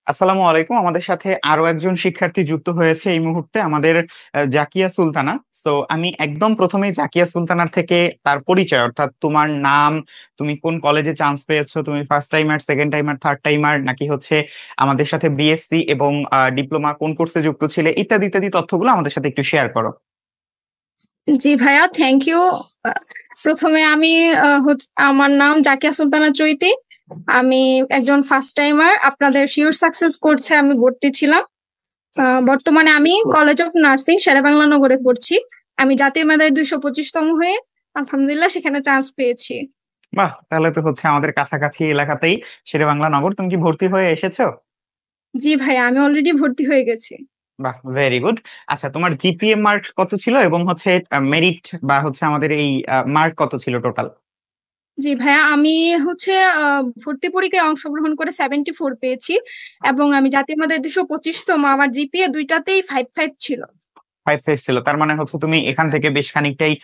আসসালামু আলাইকুম। আমাদের সাথে আরো একজন শিক্ষার্থী যুক্ত হয়েছে এই মুহূর্তে আমাদের জাকিয়া সুলতানা। সো আমি একদম প্রথমেই জাকিয়া সুলতানার থেকে তার পরিচয় অর্থাৎ তোমার নাম, তুমি কোন কলেজে চান্স পেয়েছো, তুমি first timer, second timer, third timer, নাকি হচ্ছে আমাদের সাথে বিএসসি এবং ডিপ্লোমা কোন কোর্সে যুক্ত ছিলে, ইত্যাদি ইত্যাদি তথ্যগুলো আমাদের সাথে একটু শেয়ার করো। জি ভাইয়া, থ্যাংক ইউ। প্রথমে আমি আমার নাম জাকিয়া সুলতানা চৈতি। আমি একজন ফার্স্ট টাইমার, আপনাদের শিওর সাকসেস কোর্সে আমি ভর্তি ছিলাম। বর্তমানে আমি কলেজ অফ নার্সিং শেরেবাংলা নগরে পড়ছি। আমি জাতীয় মেধায় 225তম হয়ে আলহামদুলিল্লাহ সেখানে চান্স পেয়েছি। বাহ, তাহলে তো হচ্ছে আমাদের কাছাকাছি এলাকাতেই শেরেবাংলা নগর। তুমি কি ভর্তি হয়ে এসেছো? জি ভাইয়া, আমি অলরেডি ভর্তি হয়ে গেছি। বাহ, ভেরি গুড। আচ্ছা, তোমার জিপিএ মার্ক কত ছিল এবং হচ্ছে মেরিট বা হচ্ছে আমাদের এই মার্ক কত ছিল টোটাল? জি ভাইয়া, আমি হচ্ছে ভর্তি পরীক্ষায় অংশগ্রহণ করে 74 পেয়েছি এবং আমি জাতীয় মেধায় 225তম। আমার জিপিএ দুইটাতেই 5.5 ছিল। 5 ছিল, তার মানে হচ্ছে তুমি এখান থেকে বেশ খানিকটাই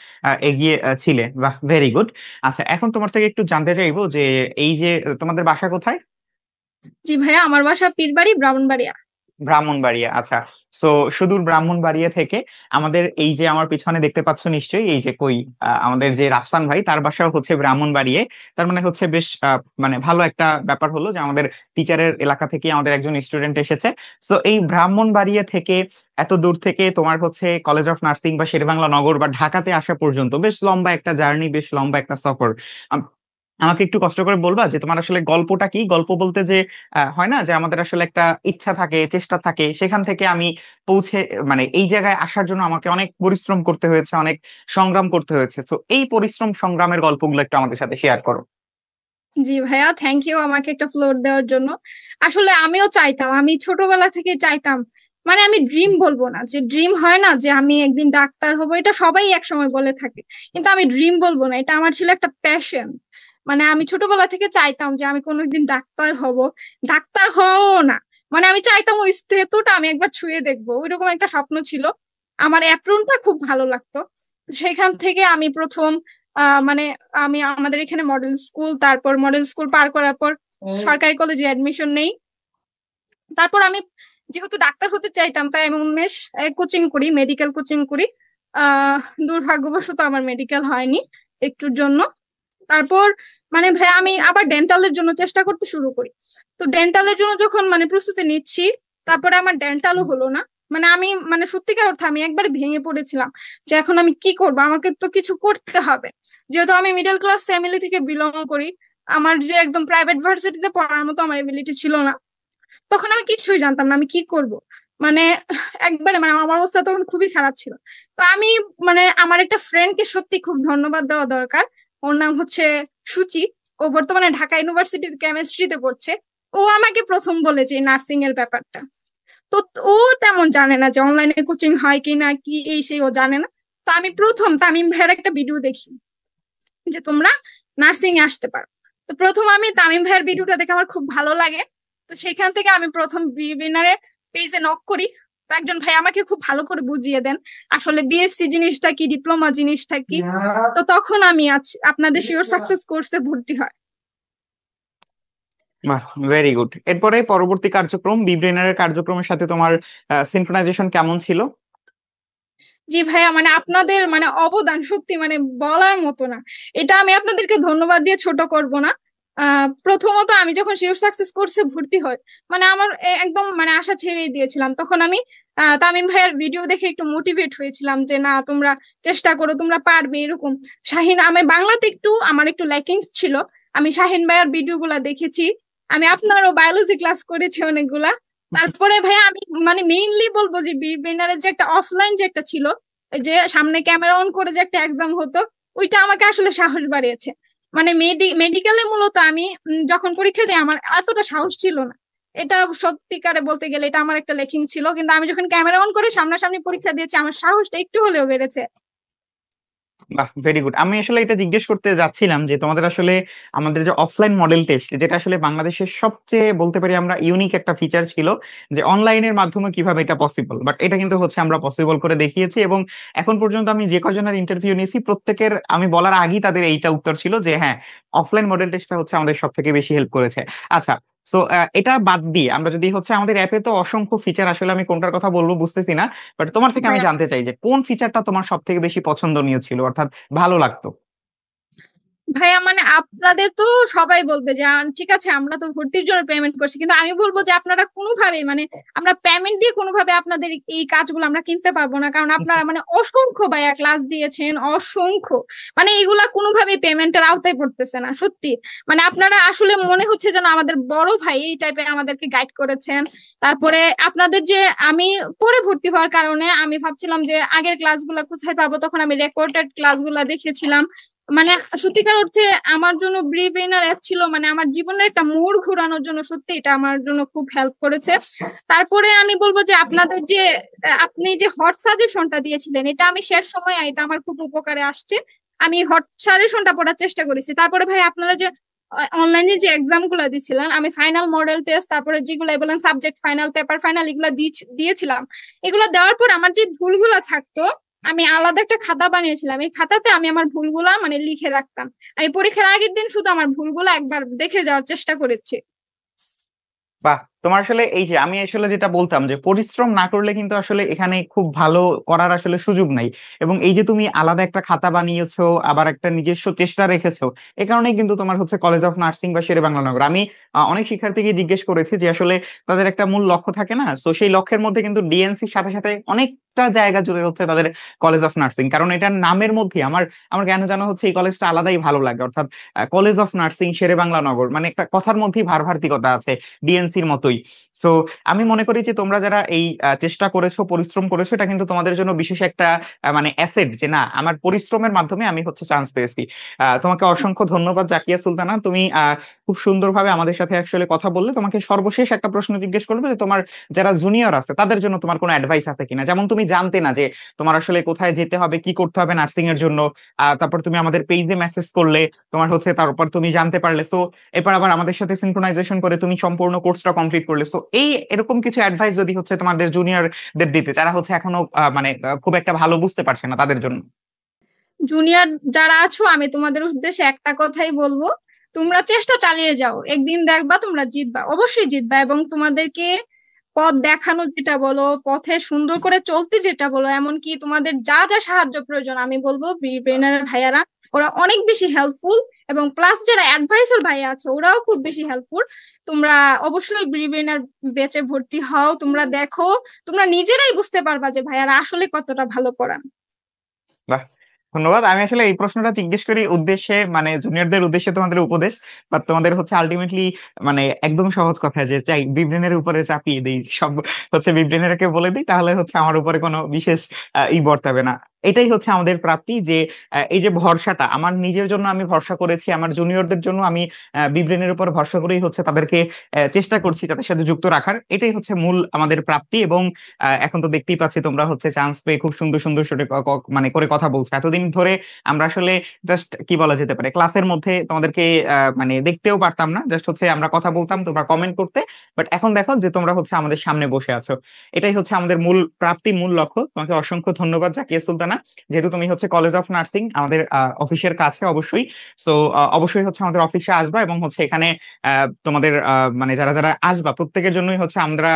এগিয়ে ছিলে। বাহ, ভেরি গুড। আচ্ছা, এখন তোমার থেকে একটু জানতে চাইবো যে এই যে তোমাদের বাসা কোথায়? জি ভাইয়া, আমার বাসা পীরবাড়ি, ব্রাহ্মণবাড়িয়া। ব্রাহ্মণবাড়িয়া। আচ্ছা। সো সুদূর ব্রাহ্মণবাড়িয়া থেকে আমাদের এই যে আমার পিছনে দেখতে পাচ্ছ নিশ্চয়ই, এই যে কই আমাদের যে রাফসান ভাই, তার বাসাও হচ্ছে ব্রাহ্মণবাড়িয়ে। তার মানে হচ্ছে বেশ মানে ভালো একটা ব্যাপার হলো যে আমাদের টিচারের এলাকা থেকে আমাদের একজন স্টুডেন্ট এসেছে। সো এই ব্রাহ্মণবাড়িয়া থেকে এত দূর থেকে তোমার হচ্ছে কলেজ অফ নার্সিং বা শেরেবাংলা নগর বা ঢাকাতে আসা পর্যন্ত বেশ লম্বা একটা জার্নি, বেশ লম্বা একটা সফর। আমাকে একটু কষ্ট করে বলবা যে তোমার আসলে গল্পটা কি? গল্প বলতে যে হয় না যে আমাদের আসলে একটা ইচ্ছা থাকে, চেষ্টা থাকে, সেখান থেকে আমি পৌঁছে মানে এই জায়গায় আসার জন্য আমাকে অনেক পরিশ্রম করতে হয়েছে, অনেক সংগ্রাম করতে হয়েছে। তো এই পরিশ্রম সংগ্রামের গল্পগুলো একটু আমাদের সাথে শেয়ার করো। জি ভাইয়া, থ্যাংক ইউ আমাকে একটা ফ্লোর দেওয়ার জন্য। আসলে আমিও চাইতাম, আমি ছোটবেলা থেকে চাইতাম, মানে আমি ড্রিম বলবো না, যে ড্রিম হয় না যে আমি একদিন ডাক্তার হব, এটা সবাই একসময় বলে থাকে, কিন্তু আমি ড্রিম বলবো না, এটা আমার ছিল একটা প্যাশন। মানে আমি ছোটবেলা থেকে চাইতাম যে আমি কোনোদিন ডাক্তার হব। ডাক্তার হও না, মানে আমি চাইতাম ওই স্টেতুটা আমি একবার ছুঁয়ে দেখবো, ওইরকম একটা স্বপ্ন ছিল। আমার অ্যাপ্রনটা খুব ভালো লাগতো। সেখান থেকে আমি প্রথম মানে আমি আমাদের এখানে মডেল স্কুল, তারপর মডেল স্কুল পার করার পর সরকারি কলেজে অ্যাডমিশন নেই। তারপর আমি যেহেতু ডাক্তার হতে চাইতাম, তাই আমি উন্মেষ কোচিং করি, মেডিকেল কোচিং করি। আহ দুর্ভাগ্যবশত আমার মেডিকেল হয়নি একটুর জন্য। তারপর মানে ভাই আমি আবার ডেন্টালের জন্য চেষ্টা করতে শুরু করি। তো ডেন্টালের জন্য যখন মানে প্রস্তুতি নিচ্ছি, তারপরে আমার ডেন্টালও হলো না। মানে আমি মানে সত্যিকার অর্থে আমি একবার ভেঙে পড়েছিলাম যে এখন আমি কি করব, আমাকে তো কিছু করতে হবে। যেহেতু আমি মিডল ক্লাস ফ্যামিলি থেকে বিলং করি, আমার যে একদম প্রাইভেট ভার্সিটিতে পড়ার মতো আমার এবিলিটি ছিল না। তখন আমি কিছুই জানতাম না আমি কি করব। মানে একবারে মানে আমার অবস্থা তখন খুবই খারাপ ছিল। তো আমি মানে আমার একটা ফ্রেন্ডকে সত্যি খুব ধন্যবাদ দেওয়া দরকার। ওর নাম হচ্ছে সুচি। ও বর্তমানে ঢাকা ইউনিভার্সিটির কেমিস্ট্রিতে পড়ছে। ও আমাকে প্রথম বলেছে নার্সিং এর ব্যাপারটা। তো ও তেমন জানে না যে অনলাইনে কোচিং হয় কি না, কি এই সেই ও জানে না। তো আমি প্রথম তামিম ভাইয়ের একটা ভিডিও দেখি যে তোমরা নার্সিং এ আসতে পারো। তো প্রথম আমি তামিম ভাইয়ের ভিডিওটা দেখে আমার খুব ভালো লাগে। তো সেখান থেকে আমি প্রথম বিগিনারে পেজে নক করি। তো একজন ভাই আমাকে খুব ভালো করে বুঝিয়ে দেন আসলে বিএসসি জিনিসটা কি, ডিপ্লোমা জিনিসটা কি। তো তখন আমি আজ আপনাদের শিওর সাকসেস কোর্সে ভর্তি হয়। বাহ, ভেরি গুড। এরপরে পরবর্তী কার্যক্রম বিব্রেনারের কার্যক্রমের সাথে তোমার সিনক্রোনাইজেশন কেমন ছিল? জি ভাইয়া, মানে আপনাদের মানে অবদান সত্যি মানে বলার মতো না। এটা আমি আপনাদেরকে ধন্যবাদ দিয়ে ছোট করব না। প্রথমত আমি যখন শিওর সাকসেস কোর্সে ভর্তি হই, মানে আমার একদম মানে আশা ছেড়েই দিয়েছিলাম। তখন আমি তামিম ভাইয়ের ভিডিও দেখে একটু মোটিভেট হয়েছিলাম যে না তোমরা চেষ্টা করো, তোমরা পারবে এরকম। শাহিন, আমি বাংলাতে একটু আমার একটু ল্যাকিংস ছিল। আমি শাহিন ভাইয়ের ভিডিও গুলা দেখেছি। আমি আপনারও বায়োলজি ক্লাস করেছি অনেকগুলা। তারপরে ভাইয়া আমি মানে মেইনলি বলবো যে বিগিনারের যে একটা অফলাইন যে একটা ছিল, ওই যে সামনে ক্যামেরা অন করে যে একটা এক্সাম হতো, ওইটা আমাকে আসলে সাহস বাড়িয়েছে। মানে মেডিকেলে মূলত আমি যখন পরীক্ষা দিই আমার এতটা সাহস ছিল না। এটা সত্যিকারে বলতে গেলে এটা আমার একটা লেখিং ছিল, কিন্তু আমি যখন ক্যামেরা অন করে সামনাসামনি পরীক্ষা দিয়েছি আমার সাহসটা একটু হলেও বেড়েছে। বাহ, ভেরি গুড। আমি আসলে এটা জিজ্ঞেস করতে যাচ্ছিলাম যে তোমাদের আসলে আমাদের যে অফলাইন মডেল টেস্ট, যেটা আসলে বাংলাদেশের সবচেয়ে বলতে পারি আমরা ইউনিক একটা ফিচার ছিল, যে অনলাইনের মাধ্যমে কিভাবে এটা পসিবল, বাট এটা কিন্তু হচ্ছে আমরা পসিবল করে দেখিয়েছি। এবং এখন পর্যন্ত আমি যে কজনের ইন্টারভিউ নিয়েছি প্রত্যেকের আমি বলার আগেই তাদের এইটা উত্তর ছিল যে হ্যাঁ, অফলাইন মডেল টেস্টটা হচ্ছে আমাদের সব থেকে বেশি হেল্প করেছে। আচ্ছা, সো এটা বাদ দিয়ে আমরা যদি হচ্ছে আমাদের অ্যাপে তো অসংখ্য ফিচার, আসলে আমি কোনটার কথা বলবো বুঝতেছি না, বাট তোমার থেকে আমি ভাইয়া জানতে চাই যে কোন ফিচারটা তোমার সব থেকে বেশি পছন্দনীয় ছিল, অর্থাৎ ভালো লাগতো। ভাইয়া মানে আপনাদের তো সবাই বলবে যে ঠিক আছে আমরা তো ভর্তির জন্য পেমেন্ট করছি, কিন্তু আমি বলবো যে আপনারা কোনোভাবেই মানে আমরা পেমেন্ট দিয়ে কোনোভাবে আপনাদের এই কাজগুলো আমরা কিনতে পারবো না, কারণ আপনারা মানে অসংখ্য ভাইয়া ক্লাস দিয়েছেন, অসংখ্য, মানে এগুলা কোনোভাবেই পেমেন্টের আওতায় পড়তেছে না সত্যি। মানে আপনারা আসলে মনে হচ্ছে যেন আমাদের বড় ভাই এই টাইপের আমাদেরকে গাইড করেছেন। তারপরে আপনাদের যে আমি পরে ভর্তি হওয়ার কারণে আমি ভাবছিলাম যে আগের ক্লাসগুলো কোথায় পাবো, তখন আমি রেকর্ডেড ক্লাসগুলো দেখেছিলাম। মানে সত্যিকার অর্থে আমার জন্য ব্রিভেনার অ্যাপ ছিল মানে আমার জীবনের একটা মোড় ঘোরানোর জন্য, সত্যি এটা আমার জন্য খুব হেল্প করেছে। তারপরে আমি বলবো যে আপনাদের যে আপনি যে হট সাজেশনটা দিয়েছিলেন এটা আমি শেষ সময় এটা আমার খুব উপকারে আসছে। আমি হট সাজেশনটা পড়ার চেষ্টা করেছি। তারপরে ভাই আপনারা যে অনলাইনে যে এক্সাম গুলো দিয়েছিলেন, আমি ফাইনাল মডেল টেস্ট তারপরে যেগুলো বললেন সাবজেক্ট ফাইনাল পেপার ফাইনাল এগুলো দিয়েছিলাম। এগুলো দেওয়ার পর আমার যে ভুলগুলো থাকতো আমি আলাদা একটা খাতা বানিয়েছিলাম, এই খাতাতে আমি আমার ভুলগুলা মানে লিখে রাখতাম। আমি পরীক্ষার আগের দিন শুধু আমার ভুলগুলা একবার দেখে যাওয়ার চেষ্টা করেছি। বাহ, তোমার আসলে এই যে আমি আসলে যেটা বলতাম যে পরিশ্রম না করলে কিন্তু আসলে এখানে খুব ভালো করার আসলে সুযোগ নাই। এবং এই যে তুমি আলাদা একটা খাতা বানিয়েছো, আবার একটা নিজস্ব চেষ্টা রেখেছো, এ কারণেই কিন্তু তোমার হচ্ছে কলেজ অফ নার্সিং বা শেরেবাংলা নগর। আমি অনেক শিক্ষার্থীকে জিজ্ঞেস করেছি যে আসলে তাদের একটা মূল লক্ষ্য থাকে না, তো সেই লক্ষ্যের মধ্যে কিন্তু ডিএনসির সাথে সাথে অনেকটা জায়গা জুড়ে হচ্ছে তাদের কলেজ অফ নার্সিং, কারণ এটার নামের মধ্যে আমার আমার কেন জানা হচ্ছে এই কলেজটা আলাদাই ভালো লাগে, অর্থাৎ কলেজ অফ নার্সিং শেরেবাংলা নগর, মানে একটা কথার মধ্যেই ভারভার্তিকতা আছে ডিএনসির মতোই। সো আমি মনে করি যে তোমরা যারা এই চেষ্টা করেছো, পরিশ্রম করেছো, এটা কিন্তু তোমাদের জন্য বিশেষ একটা মানে অ্যাসেট, যে না আমার পরিশ্রমের মাধ্যমে আমি হচ্ছে চান্স পেয়েছি। তোমাকে অসংখ্য ধন্যবাদ জাকিয়া সুলতানা, তুমি খুব সুন্দরভাবে আমাদের সাথে আসলে কথা বললে। তোমাকে সর্বশেষ একটা প্রশ্ন জিজ্ঞেস করবো যে তোমার যারা জুনিয়র আছে তাদের জন্য তোমার কোনো অ্যাডভাইস আছে কিনা, যেমন তুমি জানতে না যে তোমার আসলে কোথায় যেতে হবে, কি করতে হবে নার্সিং এর জন্য, তারপর তুমি আমাদের পেজে মেসেজ করলে, তোমার হচ্ছে তারপর তুমি জানতে পারলে, সো এরপর আবার আমাদের সাথে সিনক্রোনাইজেশন করে তুমি সম্পূর্ণ কোর্সটা কমপ্লিট করলে, সো এই এরকম কিছু অ্যাডভাইস যদি হচ্ছে তোমাদের জুনিয়রদের দিতে, যারা হচ্ছে এখনো মানে খুব একটা ভালো বুঝতে পারছে না, তাদের জন্য। জুনিয়র যারা আছো আমি তোমাদের উদ্দেশ্যে একটা কথাই বলবো, তোমরা চেষ্টা চালিয়ে যাও, একদিন দেখবা তোমরা জিতবা, অবশ্যই জিতবা। এবং তোমাদেরকে পথ দেখানো যেটা বলো, পথে সুন্দর করে চলতে যেটা বলো, এমনকি তোমাদের যা যা সাহায্য প্রয়োজন আমি বলবো ব্রেনার ভাইয়ারা ওরা অনেক বেশি হেল্পফুল। এবং প্লাস যারা অ্যাডভাইসার ভাইয়া আছে ওরাও খুব বেশি হেল্পফুল। তোমরা অবশ্যই ব্রেনার বেচে ভর্তি হও, তোমরা দেখো, তোমরা নিজেরাই বুঝতে পারবা যে ভাইয়ারা আসলে কতটা ভালো পড়ান। বাহ, ধন্যবাদ। আমি আসলে এই প্রশ্নটা জিজ্ঞেস করি উদ্দেশ্যে, মানে জুনিয়রদের উদ্দেশ্যে তোমাদের উপদেশ, বা তোমাদের হচ্ছে আলটিমেটলি মানে একদম সহজ কথা যে চাই বিব্রেনের উপরে চাপিয়ে দিই সব, হচ্ছে বিব্রেনেরকে বলে দিই, তাহলে হচ্ছে আমার উপরে কোনো বিশেষ বর্তাবে না। এটাই হচ্ছে আমাদের প্রাপ্তি, যে এই যে ভরসাটা আমার নিজের জন্য আমি ভরসা করেছি, আমার জুনিয়রদের জন্য আমি বিব্রেনের উপর ভরসা করেই হচ্ছে তাদেরকে চেষ্টা করছি তাদের সাথে যুক্ত রাখার, এটাই হচ্ছে মূল আমাদের প্রাপ্তি। এবং এখন তো দেখতেই পাচ্ছি তোমরা হচ্ছে চান্স পেয়ে খুব সুন্দর সুন্দর মানে করে কথা বলছো। এতদিন ধরে আমরা আসলে জাস্ট কি বলা যেতে পারে ক্লাসের মধ্যে তোমাদেরকে মানে দেখতেও পারতাম না, জাস্ট হচ্ছে আমরা কথা বলতাম, তোমরা কমেন্ট করতে, বাট এখন দেখো যে তোমরা হচ্ছে আমাদের সামনে বসে আছো। এটাই হচ্ছে আমাদের মূল প্রাপ্তি, মূল লক্ষ্য। তোমাকে অসংখ্য ধন্যবাদ জাকিয়া সুলতানা, যেহেতু তুমি হচ্ছে কলেজ অফ নার্সিং আমাদের অফিসের কাছে অবশ্যই, সো অবশ্যই হচ্ছে আমাদের অফিসে আসবা, এবং হচ্ছে এখানে তোমাদের মানে যারা যারা আসবা প্রত্যেকের জন্যই হচ্ছে আমরা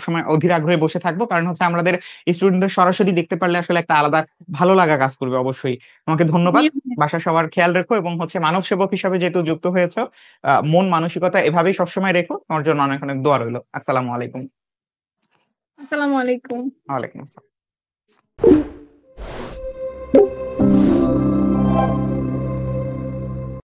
সময় অধীর আগ্রহে বসে থাকবো, কারণ হচ্ছে আমাদের স্টুডেন্টদের সরাসরি দেখতে পারলে আসলে একটা আলাদা ভালো লাগা কাজ করবে অবশ্যই। তোমাকে ধন্যবাদ। বাসার সবার খেয়াল রেখো, এবং হচ্ছে মানব সেবক হিসাবে যেহেতু যুক্ত হয়েছো, মন মানসিকতা এভাবেই সবসময় রেখো। তোমার জন্য অনেক অনেক দোয়া রইলো। আসসালামু আলাইকুম। আসসালামু আলাইকুম। ওয়ালাইকুম আসসালাম।